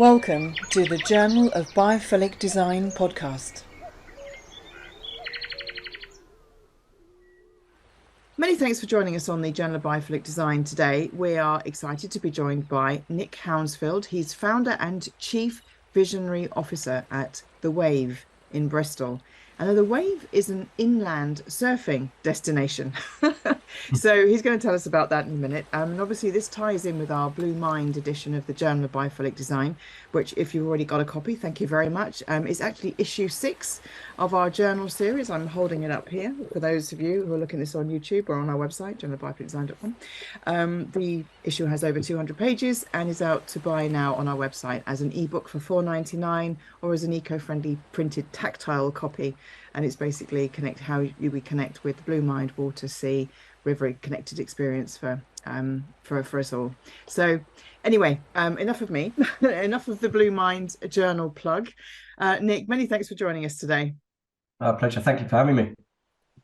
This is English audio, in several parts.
Welcome to the Journal of Biophilic Design podcast. Many thanks for joining us on the Journal of Biophilic Design today. We are excited to be joined by Nick Hounsfield. He's founder and chief visionary officer at The Wave in Bristol. And the Wave is an inland surfing destination. So he's going to tell us about that in a minute. And obviously this ties in with our Blue Mind edition of the Journal of Biophilic Design, which if you've already got a copy, thank you very much. It's actually issue 6 of our journal series. I'm holding it up here for those of you who are looking at this on YouTube or on our website, journalofbiophilicdesign.com. The issue has over 200 pages and is out to buy now on our website as an ebook for £4.99 or as an eco-friendly printed tactile copy. And it's basically how we connect with the blue mind, water, sea, river connected experience for us all. So anyway, enough of me, enough of the Blue Mind journal plug. Nick, many thanks for joining us today. Pleasure. Thank you for having me.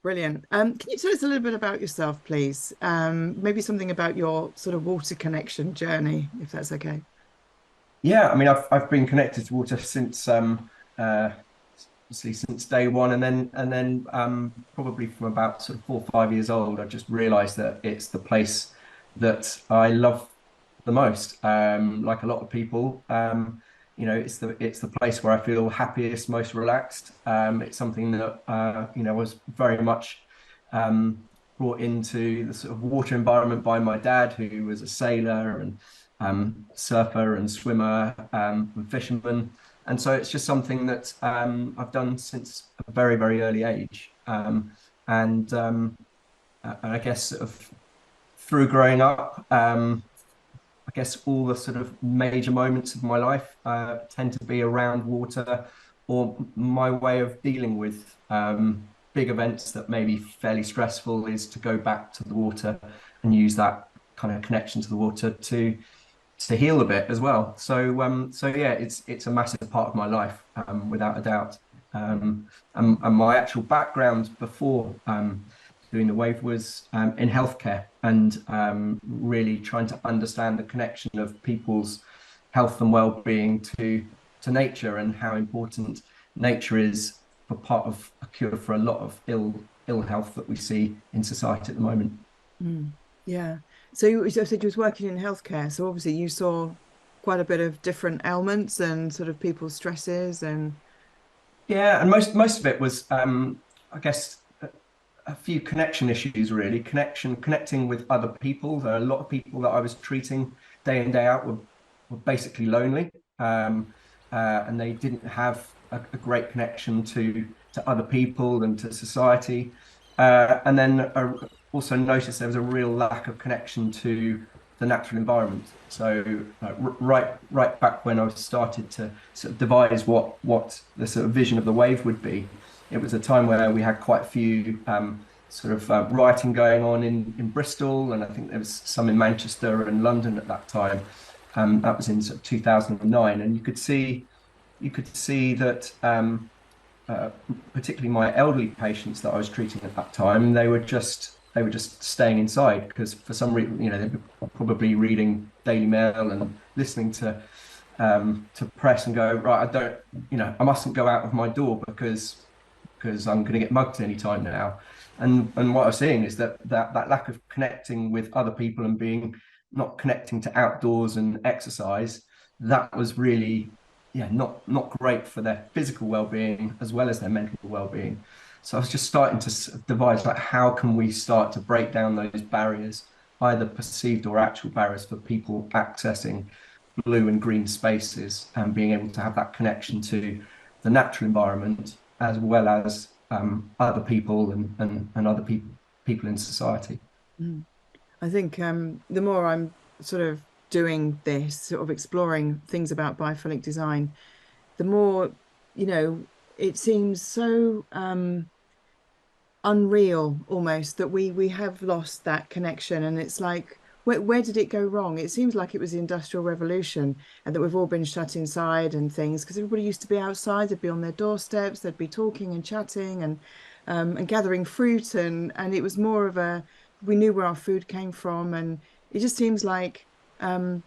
Brilliant. Can you tell us a little bit about yourself, please? Maybe something about your sort of water connection journey, if that's okay. Yeah, I mean, I've been connected to water since obviously since day one, and then probably from about sort of 4 or 5 years old, I just realised that it's the place that I love the most. Like a lot of people, it's the place where I feel happiest, most relaxed. It's something that was very much brought into the sort of water environment by my dad, who was a sailor and surfer and swimmer and fisherman. And so it's just something that I've done since a very, very early age. And I guess sort of through growing up, I guess all the sort of major moments of my life tend to be around water, or my way of dealing with big events that may be fairly stressful is to go back to the water and use that kind of connection to the water to heal a bit as well. So yeah, it's a massive part of my life, without a doubt. And my actual background before doing the Wave was in healthcare, and really trying to understand the connection of people's health and well-being to nature, and how important nature is for part of a cure for a lot of ill health that we see in society at the moment. Yeah. So you said you was working in healthcare. So obviously you saw quite a bit of different ailments and sort of people's stresses and Yeah, and most of it was I guess a few connection issues, really. Connecting with other people. There are a lot of people that I was treating day in, day out were basically lonely, and they didn't have a great connection to other people and to society. And then also noticed there was a real lack of connection to the natural environment. So right back when I started to sort of devise what the sort of vision of the Wave would be, it was a time where we had quite a few rioting going on in Bristol, and I think there was some in Manchester and London at that time. That was in sort of 2009, and you could see that particularly my elderly patients that I was treating at that time, they were just staying inside because for some reason, they were probably reading Daily Mail and listening to press and go, right, I mustn't go out of my door because I'm going to get mugged any time now. And what I was seeing is that lack of connecting with other people and not connecting to outdoors and exercise, that was really, not great for their physical well-being as well as their mental well-being. So I was just starting to devise, like, how can we start to break down those barriers, either perceived or actual barriers, for people accessing blue and green spaces and being able to have that connection to the natural environment as well as other people and other people in society. I think the more I'm sort of doing this, sort of exploring things about biophilic design, the more, it seems so unreal almost that we have lost that connection. And it's like, where did it go wrong? It seems like it was the Industrial Revolution and that we've all been shut inside and things, because everybody used to be outside, they'd be on their doorsteps, they'd be talking and chatting and gathering fruit, and it was more of we knew where our food came from. And it just seems like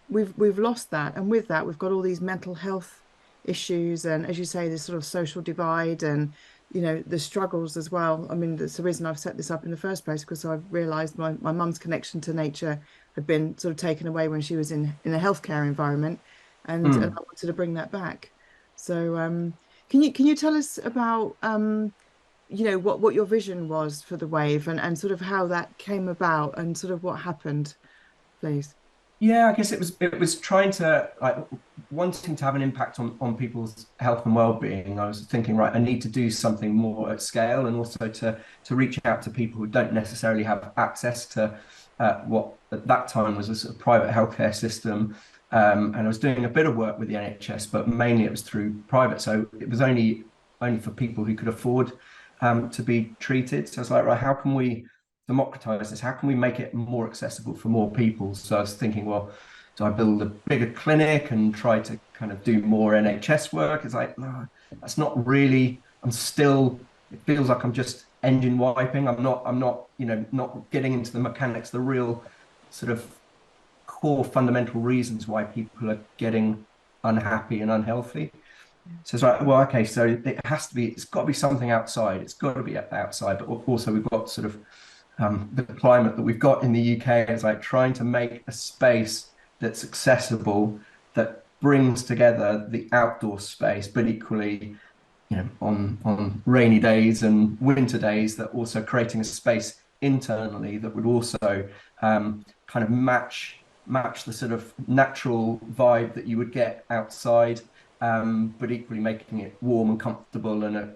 we've lost that, and with that, we've got all these mental health issues, and as you say, this sort of social divide, and the struggles as well. I mean, that's the reason I've set this up in the first place, because I've realised my mum's connection to nature had been sort of taken away when she was in a healthcare environment, and I Mm. wanted to bring that back. So, can you tell us about what your vision was for the wave, and sort of how that came about, and sort of what happened, please? Yeah, I guess it was trying to like wanting to have an impact on people's health and well-being. I was thinking, right, I need to do something more at scale, and also to reach out to people who don't necessarily have access to what at that time was a sort of private healthcare system. And I was doing a bit of work with the NHS, but mainly it was through private. So it was only for people who could afford to be treated. So it's like, right, how can we democratize this? How can we make it more accessible for more people? So I was thinking, well, do I build a bigger clinic and try to kind of do more NHS work? It's like, no, that's not really, it feels like I'm just engine wiping. I'm not, not getting into the mechanics, the real sort of core fundamental reasons why people are getting unhappy and unhealthy. So it's like, well, okay, so it's got to be something outside. It's got to be outside, but also we've got sort of the climate that we've got in the UK is like trying to make a space that's accessible, that brings together the outdoor space, but equally, on rainy days and winter days, that also creating a space internally that would also kind of match the sort of natural vibe that you would get outside, but equally making it warm and comfortable and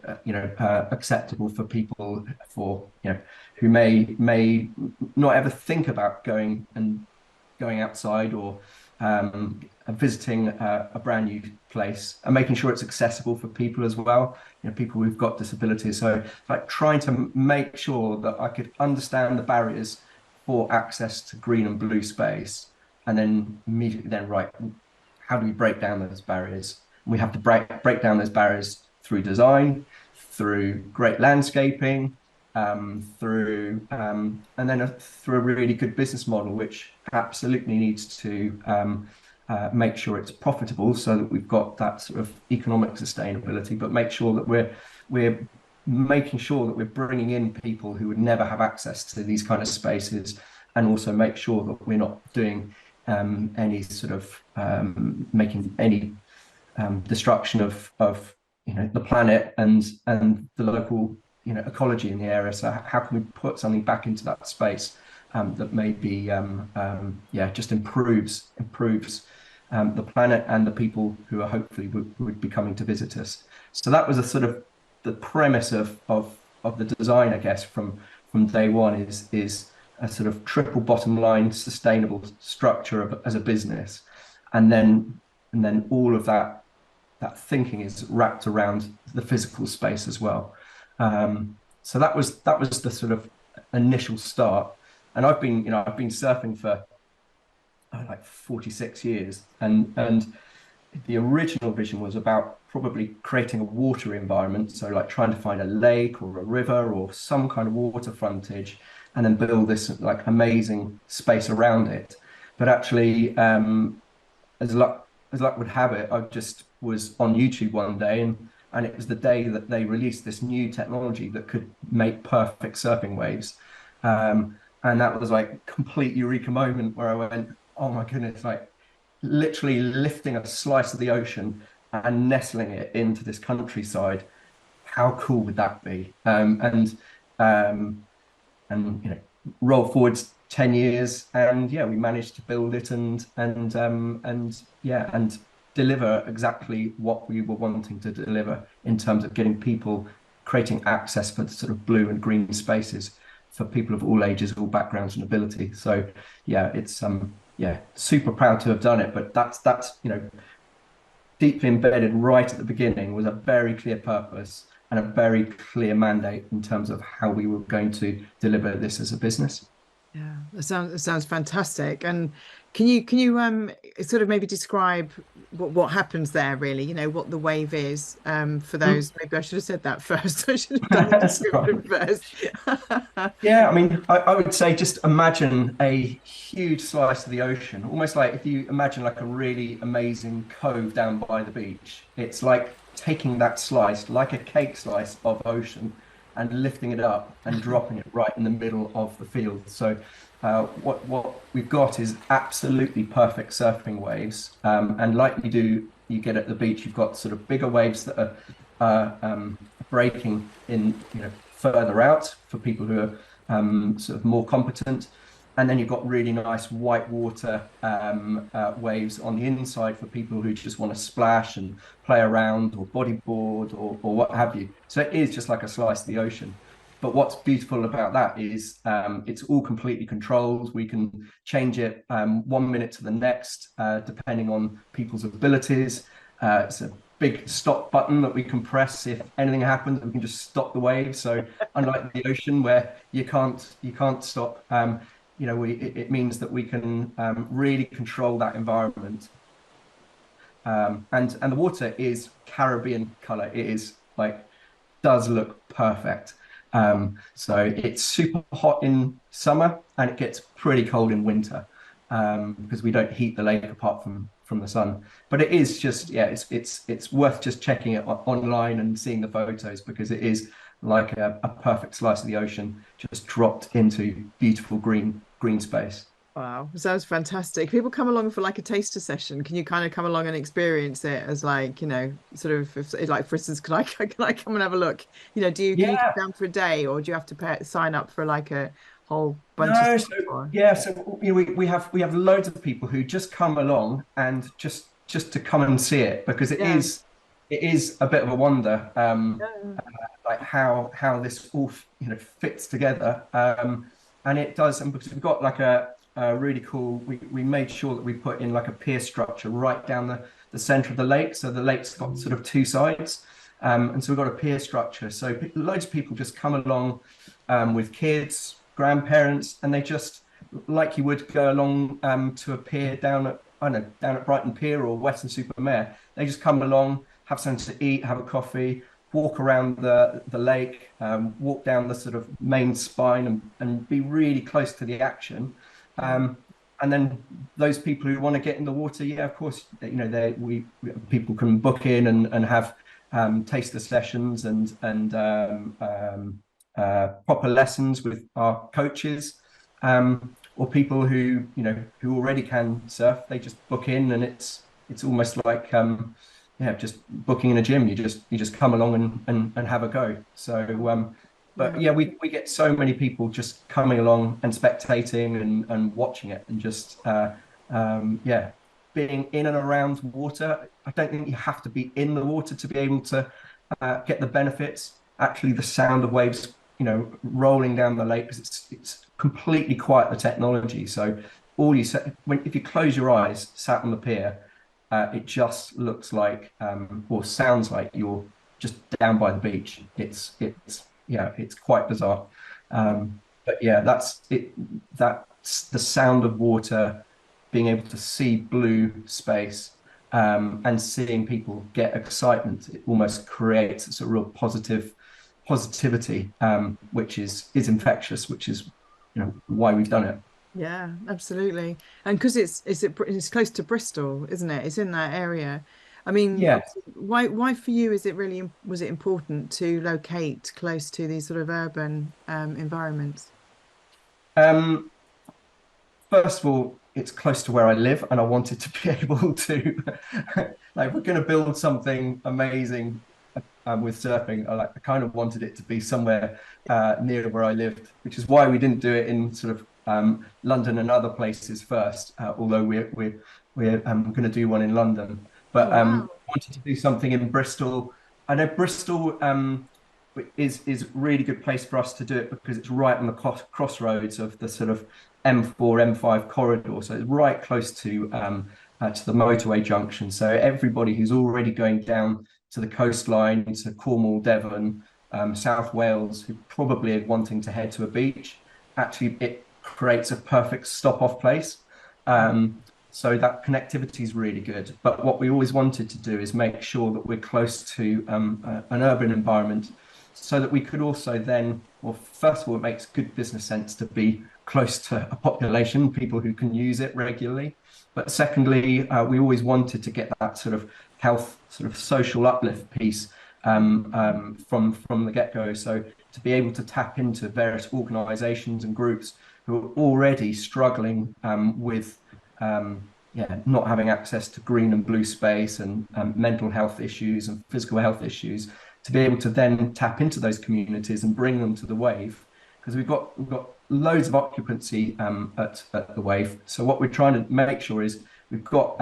acceptable for people who may not ever think about going outside or visiting a brand new place, and making sure it's accessible for people as well, people who've got disabilities. So like trying to make sure that I could understand the barriers for access to green and blue space, and then immediately then, right, how do we break down those barriers? We have to break down those barriers through design, through great landscaping, and then through a really good business model, which absolutely needs to make sure it's profitable, so that we've got that sort of economic sustainability, but make sure that we're making sure that we're bringing in people who would never have access to these kind of spaces, and also make sure that we're not doing any sort of making any destruction of the planet and the local ecology in the area. So how can we put something back into that space that maybe just improves the planet and the people who are hopefully would be coming to visit us. So that was a sort of the premise of the design, I guess, from day one, is a sort of triple bottom line sustainable structure as a business, and then all of that thinking is wrapped around the physical space as well. So that was the sort of initial start. And I've been surfing for like 46 years, and the original vision was about probably creating a water environment. So like trying to find a lake or a river or some kind of water frontage, and then build this like amazing space around it. But actually, as luck would have it, I just was on YouTube one day, and it was the day that they released this new technology that could make perfect surfing waves. And that was like complete eureka moment where I went, oh my goodness, like literally lifting a slice of the ocean and nestling it into this countryside. How cool would that be? Um, and roll forwards 10 years, and yeah, we managed to build it and deliver exactly what we were wanting to deliver in terms of getting people, creating access for the sort of blue and green spaces for people of all ages, all backgrounds and ability. So yeah, it's super proud to have done it, but that's deeply embedded right at the beginning, was a very clear purpose and a very clear mandate in terms of how we were going to deliver this as a business. Yeah, that sounds fantastic. And can you sort of maybe describe what happens there really? You know, what the wave is for Mm. those. Maybe I should have said that first. I should have done the That's right. description first. Yeah, I mean, I would say just imagine a huge slice of the ocean, almost like if you imagine like a really amazing cove down by the beach. It's like taking that slice, like a cake slice of ocean, and lifting it up and dropping it right in the middle of the field. So, what we've got is absolutely perfect surfing waves, and like you get at the beach, you've got sort of bigger waves that are breaking in, further out for people who are sort of more competent. And then you've got really nice white water waves on the inside for people who just want to splash and play around or bodyboard or what have you. So it is just like a slice of the ocean. But what's beautiful about that is it's all completely controlled. We can change it 1 minute to the next, depending on people's abilities. It's a big stop button that we can press if anything happens. We can just stop the wave. So unlike the ocean where you can't stop, it means that we can really control that environment. And the water is Caribbean color. It is like does look perfect. So it's super hot in summer and it gets pretty cold in winter because we don't heat the lake apart from the sun. But it is just, yeah, it's worth just checking it online and seeing the photos because it is like a perfect slice of the ocean just dropped into beautiful green space. Wow, sounds fantastic. People come along for like a taster session. Can you kind of come along and experience it as like, sort of like for instance, can I can I come and have a look? Can you Yeah, come down for a day or do you have to sign up for like a whole bunch of no, stuff so or yeah, so we have loads of people who just come along and just to come and see it because it yeah. is a bit of a wonder Yeah. like how this all fits together and it does and because we've got like a really cool we made sure that we put in like a pier structure right down the center of the lake so the lake's got sort of two sides and so we've got a pier structure so loads of people just come along with kids grandparents and they just like you would go along to a pier down at I don't know down at Brighton Pier or Weston-super-Mare they just come along have something to eat have a coffee walk around the lake, walk down the sort of main spine and be really close to the action. Yeah. And then those people who want to get in the water, yeah, of course, people can book in and have taster sessions and proper lessons with our coaches. Or people who already can surf, they just book in and it's almost like yeah, just booking in a gym. You just come along and have a go. So but Yeah. yeah, we get so many people just coming along and spectating and watching it and just yeah, being in and around water. I don't think you have to be in the water to be able to get the benefits. Actually, the sound of waves, rolling down the lake because it's completely quiet the technology. So all you say when if you close your eyes, sat on the pier it just looks like or sounds like you're just down by the beach. It's yeah, it's quite bizarre. But yeah, that's it. That's the sound of water, being able to see blue space and seeing people get excitement. It almost creates a sort of real positivity, which is infectious, which is why we've done it. Yeah, absolutely. And because it's close to Bristol, isn't it? It's in that area. I mean, Yeah. obviously, why for you is it really was it important to locate close to these sort of urban environments? Um, First of all, it's close to where I live, and I wanted to be able to, like, we're going to build something amazing with surfing. I kind of wanted it to be somewhere near where I lived, which is why we didn't do it in sort of London and other places first. Although we're going to do one in London, Oh, but wow. wanted to do something in Bristol. I know Bristol is a really good place for us to do it because it's right on the crossroads of the sort of M4, M5 corridor. So it's right close to the motorway junction. So everybody who's already going down to the coastline, to Cornwall, Devon, South Wales, who probably are wanting to head to a beach, actually creates a perfect stop-off place. So that connectivity is really good. But what we always wanted to do is make sure that we're close to an urban environment so that we could also then, well, first of all, it makes good business sense to be close to a population, people who can use it regularly. But secondly, we always wanted to get that sort of health, sort of social uplift piece from the get-go. So to be able to tap into various organizations and groups who are already struggling with not having access to green and blue space and mental health issues and physical health issues, to be able to then tap into those communities and bring them to the Wave, because we've got loads of occupancy at the Wave. So what we're trying to make sure is we've got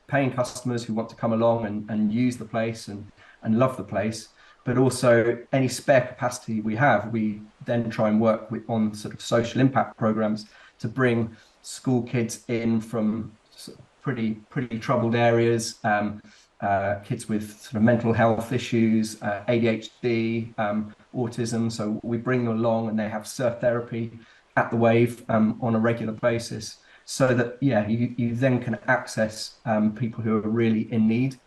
paying customers who want to come along and use the place and love the place, but also any spare capacity we have, we then try and work on sort of social impact programs to bring school kids in from pretty troubled areas, kids with sort of mental health issues, ADHD, autism. So we bring them along and they have surf therapy at the Wave on a regular basis, so that you then can access people who are really in need,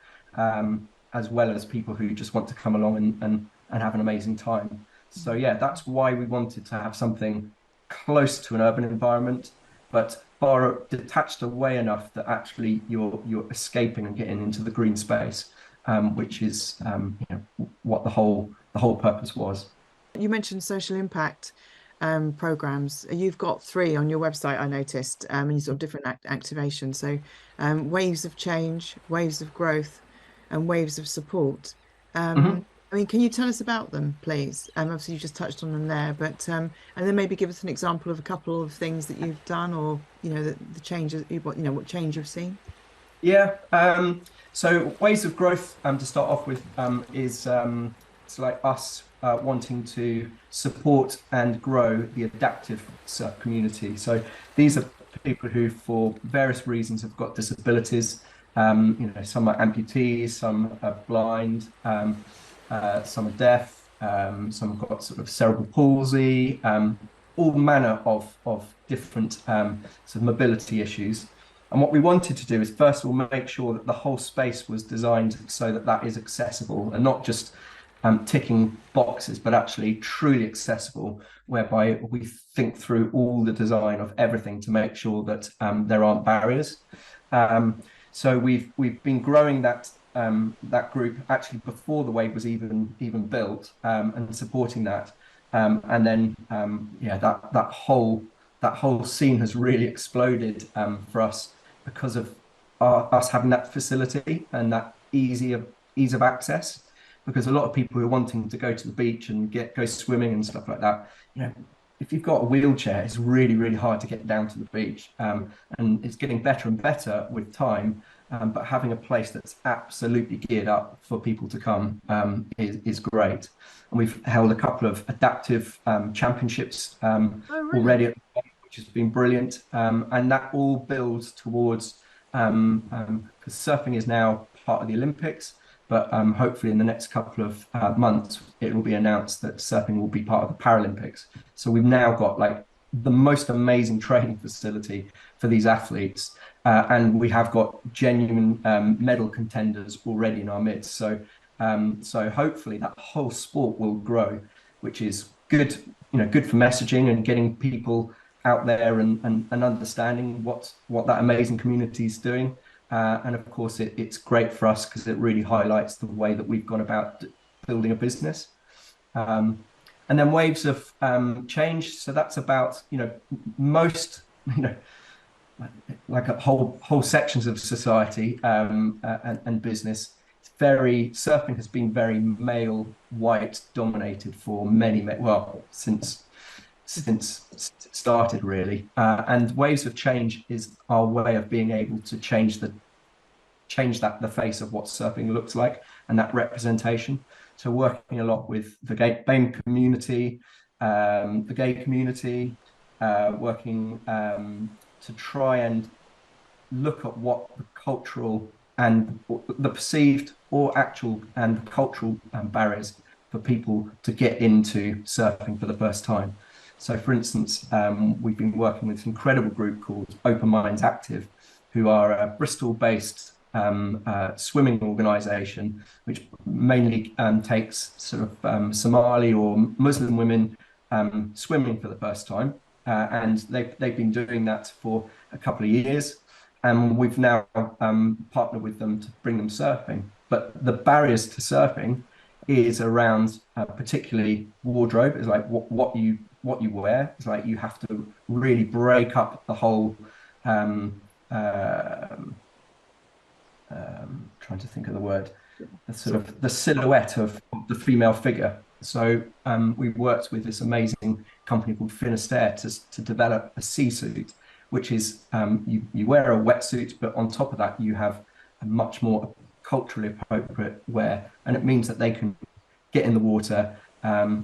as well as people who just want to come along and have an amazing time. So that's why we wanted to have something close to an urban environment, but far detached away enough that actually you're escaping and getting into the green space, which is what the whole purpose was. You mentioned social impact programs. You've got three on your website, I noticed, and sort of different activations. So waves of change, waves of growth, and waves of support. Mhm. I mean, can you tell us about them, please? Obviously, you just touched on them there, but and then maybe give us an example of a couple of things that you've done, or the changes, what change you've seen. Yeah. So ways of growth, to start off with, is it's like us wanting to support and grow the adaptive surf community. So these are people who, for various reasons, have got disabilities. Some are amputees, some are blind, some are deaf, some have got sort of cerebral palsy, all manner of different sort of mobility issues. And what we wanted to do is, first of all, make sure that the whole space was designed so that that is accessible and not just ticking boxes, but actually truly accessible, whereby we think through all the design of everything to make sure that there aren't barriers. So we've been growing that group actually before the Wave was even built, and supporting that. And then that whole scene has really exploded for us because of us having that facility and that ease of access. Because a lot of people who are wanting to go to the beach and go swimming and stuff like that, if you've got a wheelchair, it's really hard to get down to the beach. And it's getting better and better with time. But having a place that's absolutely geared up for people to come is great. And we've held a couple of adaptive championships Oh, really? already, which has been brilliant. And that all builds towards, because surfing is now part of the Olympics, but hopefully in the next couple of months, it will be announced that surfing will be part of the Paralympics. So we've now got like the most amazing training facility for these athletes. And we have got genuine medal contenders already in our midst. So hopefully that whole sport will grow, which is good, good for messaging and getting people out there and understanding what that amazing community is doing. And of course, it's great for us because it really highlights the way that we've gone about building a business. And then waves of change. So that's about, most, like a whole sections of society and business. Surfing has been very male, white dominated for well, since it started really. And waves of change is our way of being able to change the face of what surfing looks like and that representation. So working a lot with the BAME community, the gay community, working to try and look at what the cultural and the perceived or actual and cultural barriers for people to get into surfing for the first time. So, for instance, we've been working with an incredible group called Open Minds Active, who are a Bristol-based swimming organisation, which mainly takes sort of Somali or Muslim women swimming for the first time. And they've been doing that for a couple of years. And we've now partnered with them to bring them surfing. But the barriers to surfing is around particularly wardrobe. Is like what you wear. It's like you have to really break up the whole trying to think of the word, the sort of the silhouette of the female figure. So we worked with this amazing company called Finisterre to develop a sea suit, which is you wear a wetsuit, but on top of that you have a much more culturally appropriate wear, and it means that they can get in the water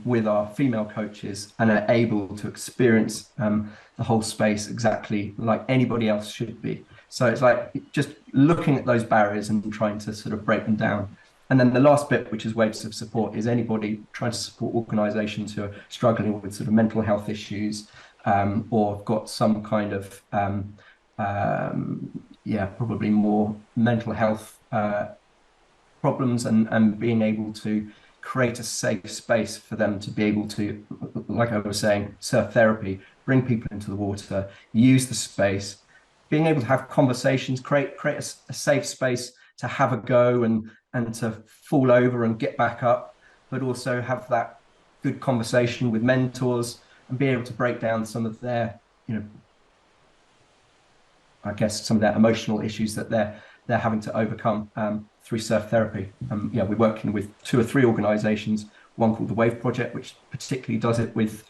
with our female coaches and are able to experience the whole space exactly like anybody else should be. So it's like just looking at those barriers and trying to sort of break them down. And then the last bit, which is waves of support, is anybody trying to support organisations who are struggling with sort of mental health issues or have got some kind of, probably more mental health problems, and being able to create a safe space for them to be able to, like I was saying, surf therapy, bring people into the water, use the space, being able to have conversations, create a safe space to have a go and to fall over and get back up, but also have that good conversation with mentors and be able to break down some of their, I guess some of their emotional issues that they're having to overcome through surf therapy. We're working with 2 or 3 organisations. One called the Wave Project, which particularly does it with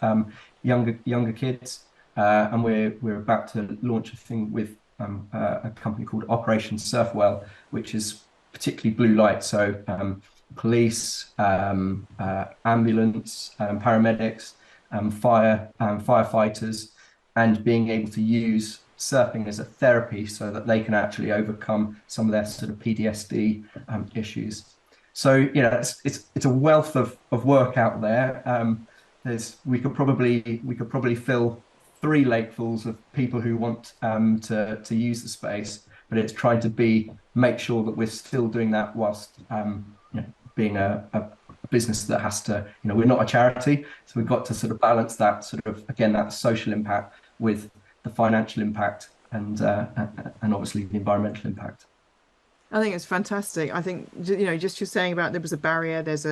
younger kids, and we're about to launch a thing with a company called Operation Surfwell, which is particularly blue light. So police, ambulance, paramedics, firefighters, and being able to use surfing as a therapy so that they can actually overcome some of their sort of PTSD issues. So it's a wealth of work out there. We could probably fill 3 lakefuls of people who want to use the space, but it's trying to make sure that we're still doing that whilst being a business that has to, we're not a charity, so we've got to sort of balance that sort of, again, that social impact with the financial impact and obviously the environmental impact. I think it's fantastic. I think, just you're saying about there was a barrier, there's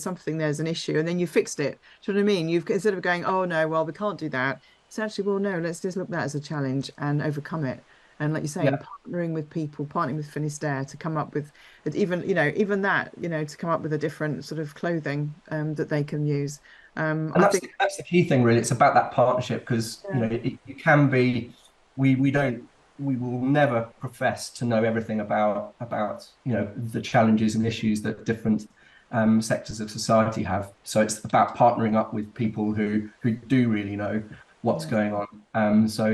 something, there's an issue, and then you fixed it. Do you know what I mean? You've, instead of going, oh no, well, we can't do that. It's actually, well, no, let's just look at that as a challenge and overcome it. And like you're saying, Yeah, partnering with people, partnering with Finisterre to come up with even that, to come up with a different sort of clothing that they can use. and I that's think, that's the key thing, really. It's about that partnership, because yeah, it can be, we don't, we will never profess to know everything about the challenges and issues that different sectors of society have. So it's about partnering up with people who do really know what's yeah. going on. So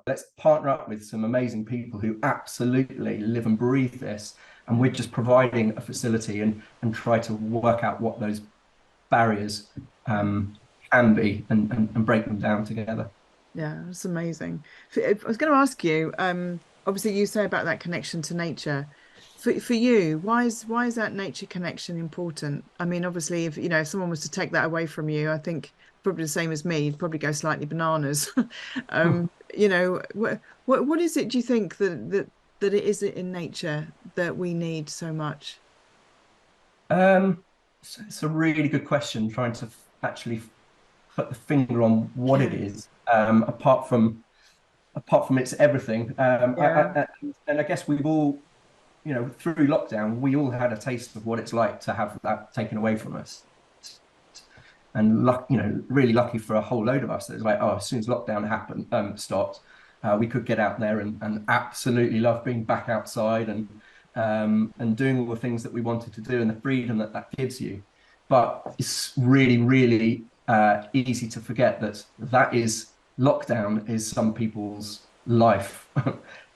let's partner up with some amazing people who absolutely live and breathe this, and we're just providing a facility and try to work out what those barriers can be, and break them down together. Yeah, it's amazing. I was going to ask you, obviously you say about that connection to nature. For you, why is that nature connection important? I mean, obviously, if someone was to take that away from you, I think probably the same as me, you'd probably go slightly bananas. What is it, do you think that it is in nature that we need so much? It's a really good question, trying to actually put the finger on what it Yeah, is. Apart from it's everything. yeah, And I guess we've all, through lockdown, we all had a taste of what it's like to have that taken away from us. And really lucky for a whole load of us that it's like, oh, as soon as lockdown happened, stopped, we could get out there and absolutely love being back outside and doing all the things that we wanted to do, and the freedom that gives you. But it's really, really easy to forget that is lockdown is some people's life.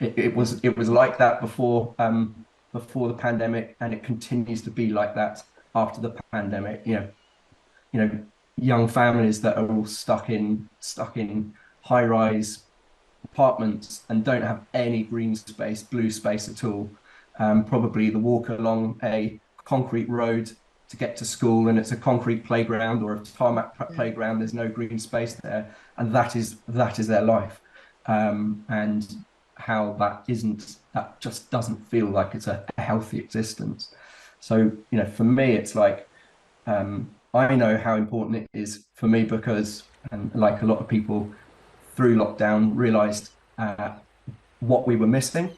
It was like that before the pandemic, and it continues to be like that after the pandemic. young families that are all stuck in high-rise apartments and don't have any green space, blue space at all. Probably the walk along a concrete road to get to school, and it's a concrete playground or a tarmac Yeah. playground. There's no green space there, and that is their life. And how that just doesn't feel like it's a healthy existence. So, for me, it's like I know how important it is for me because, and like a lot of people through lockdown, realized what we were missing.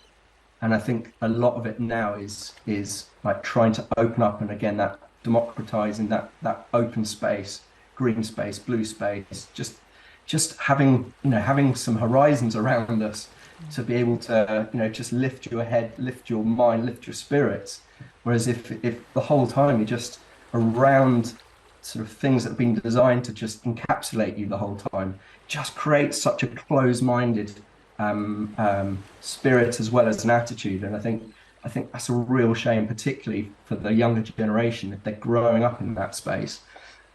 And I think a lot of it now is like trying to open up, and again that democratizing that open space, green space, blue space, just having some horizons around us to be able to just lift your head, lift your mind, lift your spirits. Whereas if the whole time you're just around sort of things that have been designed to just encapsulate you the whole time, just creates such a close-minded spirit as well as an attitude. And I think that's a real shame, particularly for the younger generation, if they're growing up in that space.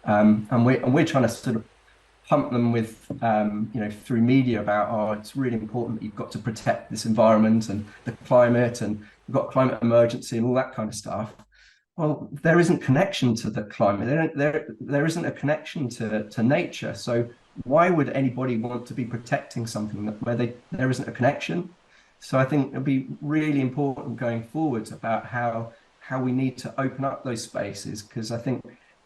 And we're trying to sort of pump them with through media about, oh, it's really important that you've got to protect this environment and the climate, and we've got climate emergency and all that kind of stuff. Well, there isn't connection to the climate. There isn't a connection to nature. So why would anybody want to be protecting something where there isn't a connection? So I think it'll be really important going forwards about how we need to open up those spaces, because I think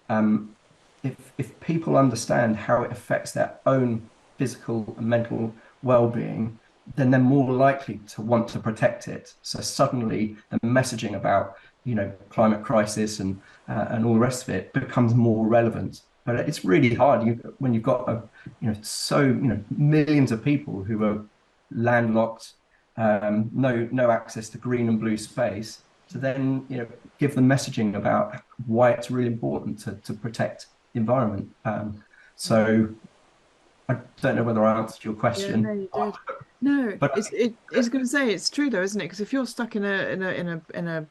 um, if people understand how it affects their own physical and mental well-being, then they're more likely to want to protect it. So suddenly the messaging about climate crisis and all the rest of it becomes more relevant. But it's really hard when you've got millions of people who are landlocked, no access to green and blue space, to then give them messaging about why it's really important to protect the environment. So I don't know whether I answered your Yeah, no, question, you did. No, but it's going to say it's true though, isn't it? Because if you're stuck in a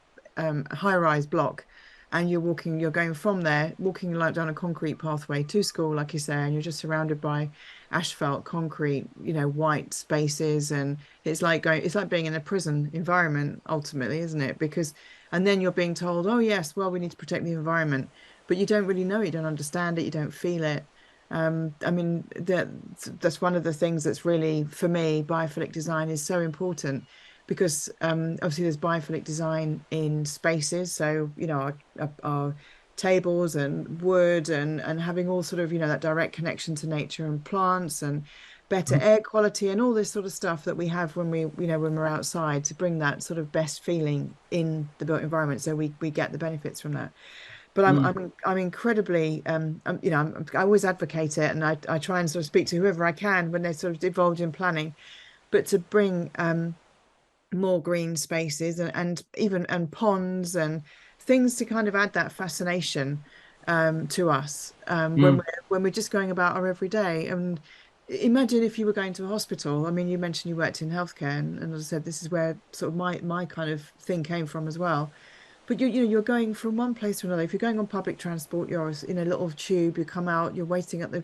high-rise block and you're going from there, walking like down a concrete pathway to school, like you say, and you're just surrounded by asphalt, concrete, white spaces, and it's like being in a prison environment ultimately, isn't it? Because and then you're being told, oh yes, well, we need to protect the environment, but you don't really know it, you don't understand it, you don't feel it. I mean, that's one of the things that's really, for me, biophilic design is so important because obviously there's biophilic design in spaces. So, our tables and wood and having all sort of, that direct connection to nature and plants and better air quality and all this sort of stuff that we have when we're outside to bring that sort of best feeling in the built environment. So we get the benefits from that. But mm, I'm incredibly I always advocate it, and I try and sort of speak to whoever I can when they're sort of involved in planning, but to bring more green spaces and even and ponds and things to kind of add that fascination to us mm, when we're just going about our everyday. And imagine if you were going to a hospital. I mean, you mentioned you worked in healthcare, and as I said, this is where sort of my kind of thing came from as well. But you're going from one place to another. If you're going on public transport, you're in a little tube. You come out, you're waiting at the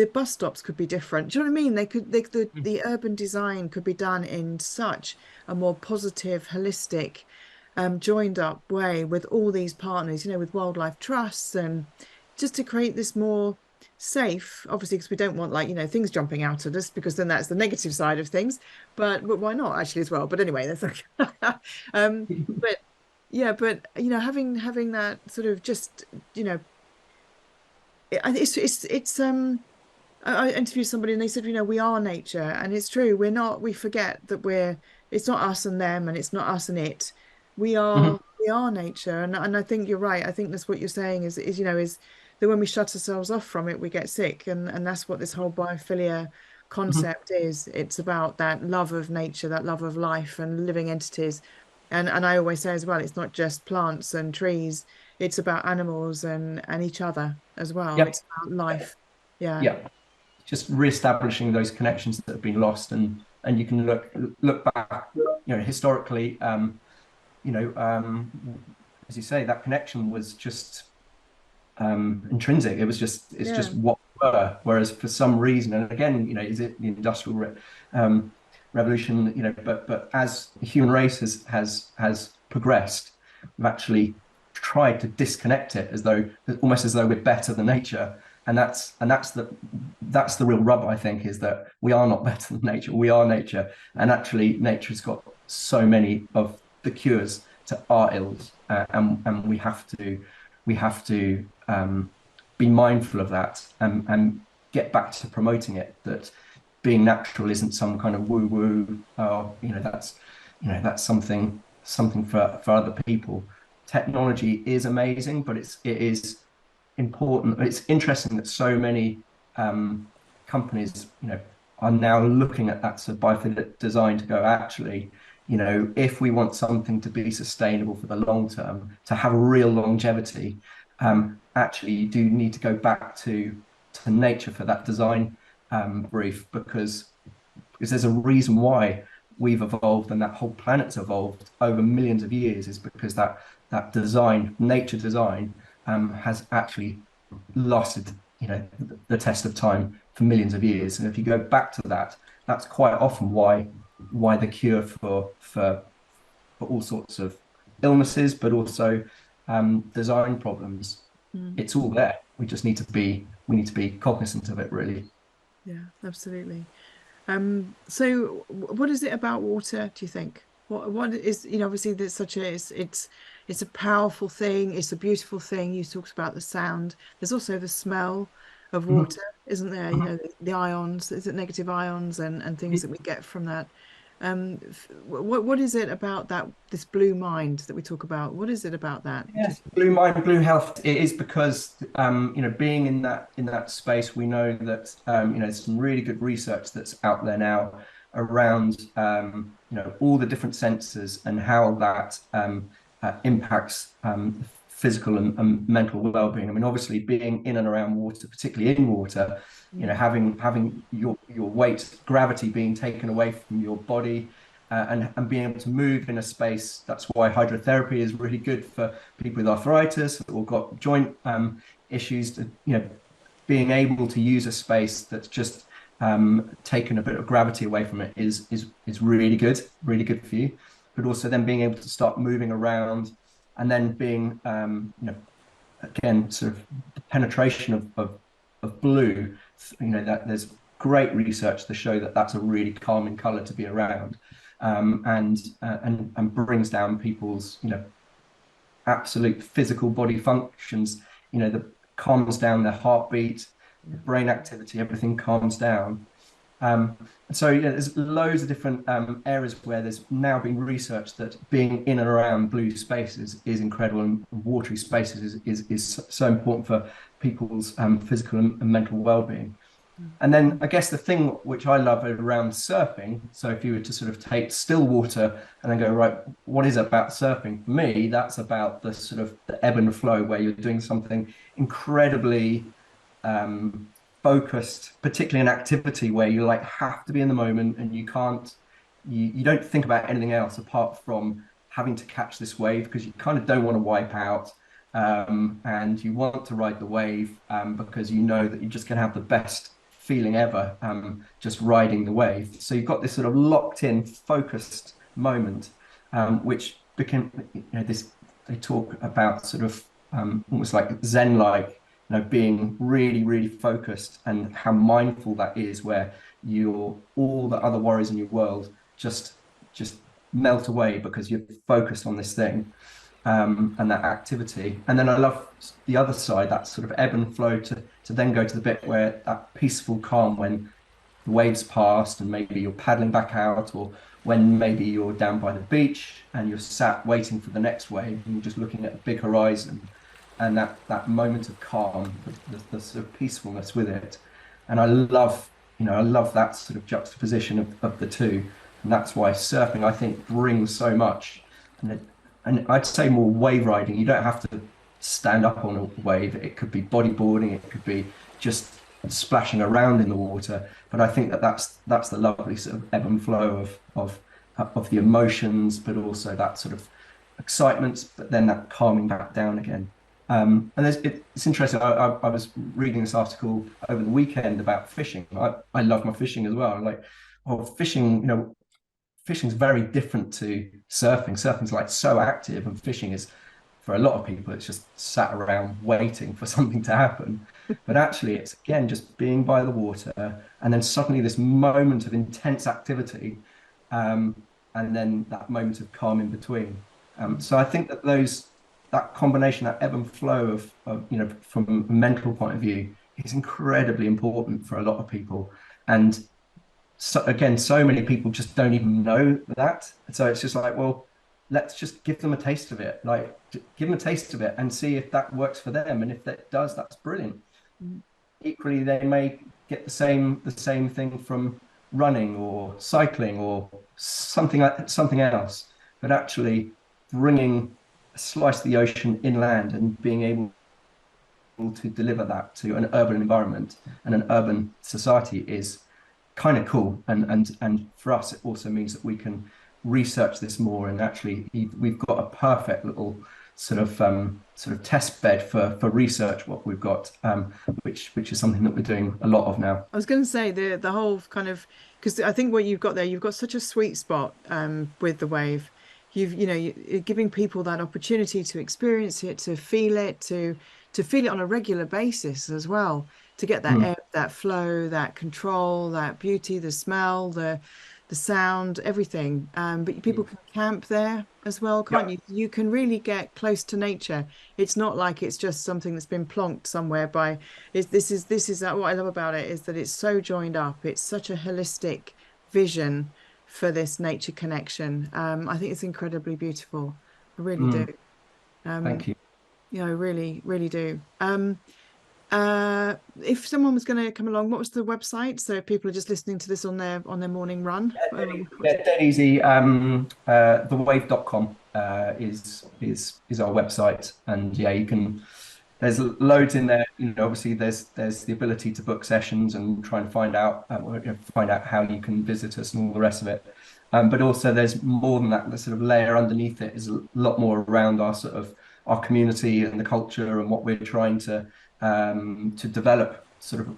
bus stops could be different. Do you know what I mean? mm, The urban design could be done in such a more positive, holistic, joined up way with all these partners. With wildlife trusts and just to create this more safe. Obviously, because we don't want things jumping out at us because then that's the negative side of things. But why not actually as well? But anyway, that's like but yeah, but having that sort of just you know, it's I interviewed somebody and they said, we are nature, and it's true. We're not. We forget that it's not us and them, and it's not us and it. We mhm, are nature, and I think you're right. I think that's what you're saying is that when we shut ourselves off from it, we get sick, and that's what this whole biophilia mhm. concept is. It's about that love of nature, that love of life and living entities. And I always say as well, it's not just plants and trees, it's about animals and each other as well. Yep, It's about life. Yeah. yeah. Just reestablishing those connections that have been lost, and you can look back, historically, you know, um, as you say, that connection was just intrinsic. It's Yeah. just what we were. Whereas for some reason, and again, is it the revolution? But as the human race has progressed, we've actually tried to disconnect it, as though almost as though we're better than nature. And that's the real rub, I think, is that we are not better than nature. We are nature, and actually, nature's got so many of the cures to our ills, and we have to be mindful of that, and get back to promoting it. That being natural isn't some kind of woo woo. That's something for other people. Technology is amazing, but it is important. It's interesting that so many companies, are now looking at that sort of biophilic design to go, actually, if we want something to be sustainable for the long term, to have real longevity, actually, you do need to go back to nature for that design brief, because there's a reason why we've evolved and that whole planet's evolved over millions of years, is because that design, nature design, has actually lasted, the test of time for millions of years. And if you go back to that, that's quite often why the cure for all sorts of illnesses, but also design problems, Mm. it's all there. We need to be cognizant of it, really. Yeah, absolutely. So what is it about water, do you think? What is, obviously there's such a it's a powerful thing, it's a beautiful thing. You talked about the sound. There's also the smell of Mhm. water, isn't there? Mhm. The ions, is it negative ions and things that we get from that? What is it about that this blue mind that we talk about? What is it about that, do you Yes, think? blue mind, blue health. It is because being in that space, we know that there's some really good research that's out there now around all the different senses and how that impacts physical and mental well-being. I mean, obviously, being in and around water, particularly in water, Mm. having your weight, gravity being taken away from your body. And being able to move in a space. That's why hydrotherapy is really good for people with arthritis or got joint issues. Being able to use a space that's just taken a bit of gravity away from it is really good for you. But also then being able to start moving around, and then being again, sort of the penetration of blue. That there's great research to show that that's a really calming color to be around, and brings down people's absolute physical body functions. That calms down their heartbeat, Yeah. brain activity, everything calms down. And so there's loads of different areas where there's now been research that being in and around blue spaces is incredible, and watery spaces is so important for people's physical and mental well-being. Mm. And then I guess the thing which I love around surfing, so if you were to sort of take still water and then go, right, what is it about surfing? For me, that's about the sort of the ebb and flow, where you're doing something incredibly um, focused, particularly an activity where you like have to be in the moment, and you don't think about anything else apart from having to catch this wave, because you kind of don't want to wipe out, and you want to ride the wave, because you know that you're just going to have the best feeling ever, just riding the wave. So you've got this sort of locked in, focused moment, which became, this, they talk about sort of almost like Zen like, being really, really focused, and how mindful that is, where all the other worries in your world just melt away because you're focused on this thing, and that activity. And then I love the other side, that sort of ebb and flow, to then go to the bit where that peaceful calm, when the waves passed and maybe you're paddling back out, or when maybe you're down by the beach and you're sat waiting for the next wave and you're just looking at a big horizon, and that moment of calm, the sort of peacefulness with it. And I love that sort of juxtaposition of the two. And that's why surfing, I think, brings so much. And I'd say more wave riding. You don't have to stand up on a wave. It could be bodyboarding. It could be just splashing around in the water. But I think that's the lovely sort of ebb and flow of the emotions, but also that sort of excitement, but then that calming back down again. And it's interesting. I was reading this article over the weekend about fishing. I love my fishing as well. Like, well, fishing, fishing's very different to surfing. Surfing's like so active, and fishing is, for a lot of people, it's just sat around waiting for something to happen. But actually, it's again just being by the water, and then suddenly this moment of intense activity, um, and then that moment of calm in between. So I think that that combination, that ebb and flow of from a mental point of view, is incredibly important for a lot of people. And so again, so many people just don't even know that. So it's just like, well, let's just give them a taste of it. Like, give them a taste of it and see if that works for them. And if that does, that's brilliant. Mm. Equally, they may get the same thing from running or cycling or something else. But actually, bringing a slice of the ocean inland and being able to deliver that to an urban environment and an urban society is kind of cool. And for us, it also means that we can research this more. And actually, we've got a perfect little sort of test bed for research. What we've got, which is something that we're doing a lot of now. I was going to say the whole kind of, because I think what you've got there, you've got such a sweet spot with the wave. You're giving people that opportunity to experience it, to feel it, to feel it on a regular basis as well, to get that Mm. air, that flow, that control, that beauty, the smell, the sound, everything. But people can camp there as well, can't Yeah. you? You can really get close to nature. It's not like it's just something that's been plonked somewhere by this is what I love about it is that it's so joined up. It's such a holistic vision for this nature connection. I think it's incredibly beautiful. I really do. Mm. Um, Thank you. I really, really do. If someone was going to come along, what was the website? So if people are just listening to this on their morning run. Yeah, dead easy. Thewave.com is our website, and yeah, you can. There's loads in there. Obviously, there's the ability to book sessions and try and find out how you can visit us and all the rest of it. But also, there's more than that. The sort of layer underneath it is a lot more around our community and the culture and what we're trying to develop, sort of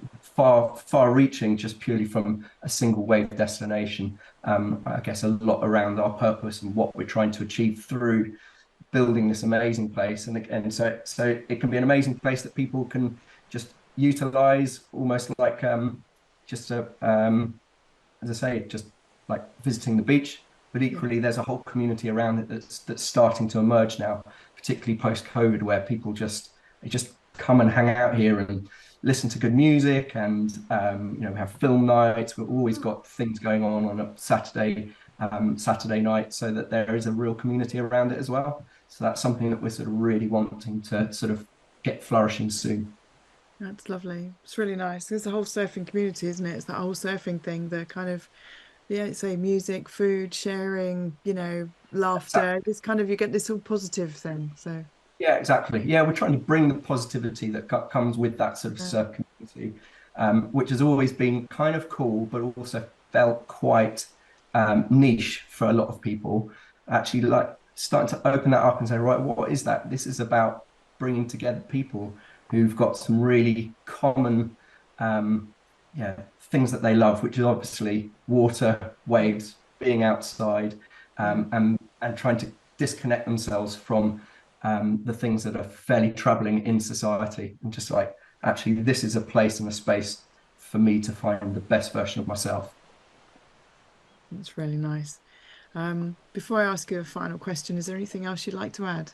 far reaching, just purely from a single wave destination. I guess a lot around our purpose and what we're trying to achieve through building this amazing place. And so it can be an amazing place that people can just utilize, almost like just a as I say, just like visiting the beach. But Yeah. equally, there's a whole community around it that's starting to emerge now, particularly post-COVID, where people just come and hang out here and listen to good music, and we have film nights. We've always got things going on a Saturday night, so that there is a real community around it as well. So that's something that we're sort of really wanting to sort of get flourishing soon. That's lovely. It's really nice. There's a whole surfing community, isn't it? It's that whole surfing thing, the kind of, yeah, say music, food, sharing, laughter. This kind of, you get this all positive thing. So, Yeah, exactly. Yeah, we're trying to bring the positivity that comes with that sort of yeah. surf community, which has always been kind of cool, but also felt quite niche for a lot of people. Actually, like starting to open that up and say, right, what is that? This is about bringing together people who've got some really common, yeah, things that they love, which is obviously water, waves, being outside, Yeah. and trying to disconnect themselves from the things that are fairly troubling in society, and just like, actually, this is a place and a space for me to find the best version of myself. That's really nice. Before I ask you a final question, is there anything else you'd like to add?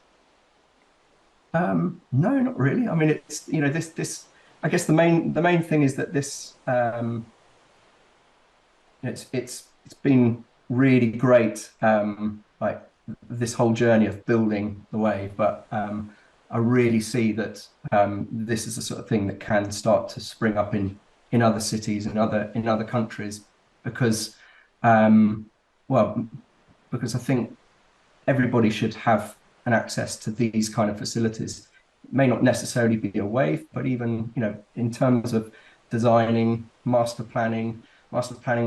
No, not really. I mean, it's this. I guess the main thing is that this it's been really great, like this whole journey of building the wave. But I really see that this is the sort of thing that can start to spring up in other cities and in other countries, because um, well, because I think everybody should have an access to these kind of facilities. It may not necessarily be a wave, but even in terms of designing, master planning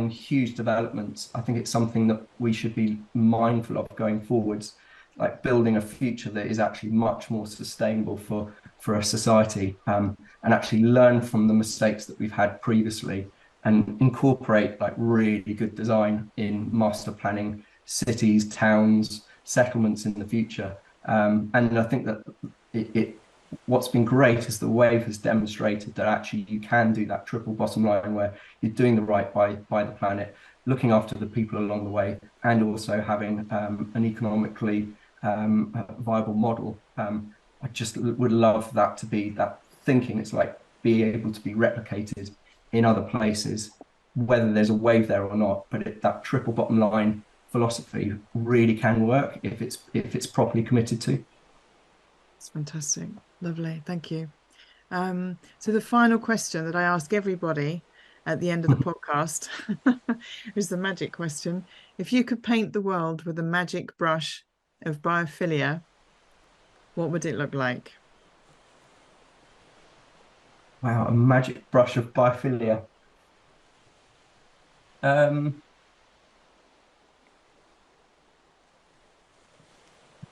huge developments, I think it's something that we should be mindful of going forwards. like building a future that is actually much more sustainable for a society, and actually learn from the mistakes that we've had previously and incorporate like really good design in master planning cities, towns, settlements in the future. And I think that what's been great is the wave has demonstrated that actually you can do that triple bottom line where you're doing the right by the planet, looking after the people along the way, and also having an economically viable model. I just would love that to be that thinking. It's like being able to be replicated in other places, whether there's a wave there or not. But that triple bottom line philosophy really can work if it's properly committed to. It's fantastic. Lovely. Thank you. So the final question that I ask everybody at the end of the podcast is the magic question. If you could paint the world with a magic brush of biophilia, what would it look like? Wow, a magic brush of biophilia. I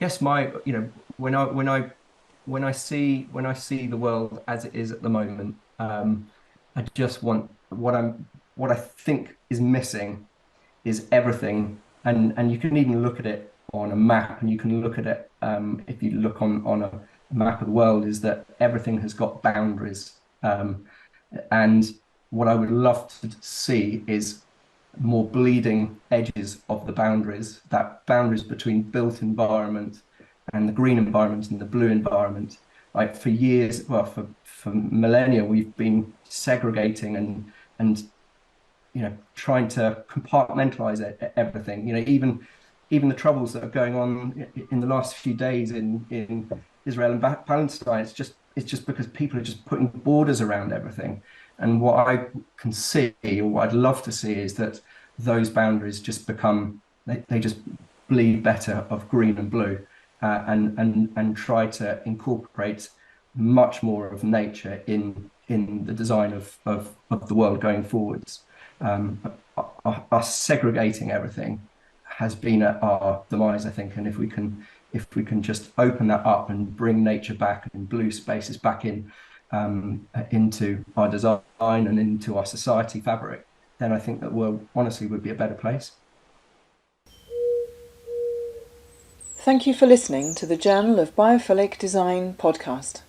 guess when I see the world as it is at the moment, I just want what I think is missing is everything, and you can even look at it on a map, and you can look at it if you look on a map of the world, is that everything has got boundaries, and what I would love to see is more bleeding edges of the boundaries, that boundaries between built environment and the green environment and the blue environment. Like for years, well, for millennia, we've been segregating and trying to compartmentalize everything. Even the troubles that are going on in the last few days in Israel and Palestine. It's just because people are just putting borders around everything. And what I can see, or what I'd love to see, is that those boundaries just become they just bleed better of green and blue, and try to incorporate much more of nature in the design of the world going forwards. Us segregating everything has been at our demise, I think. And if we can just open that up and bring nature back and blue spaces back into our design and into our society fabric, then I think that world honestly would be a better place. Thank you for listening to the Journal of Biophilic Design podcast.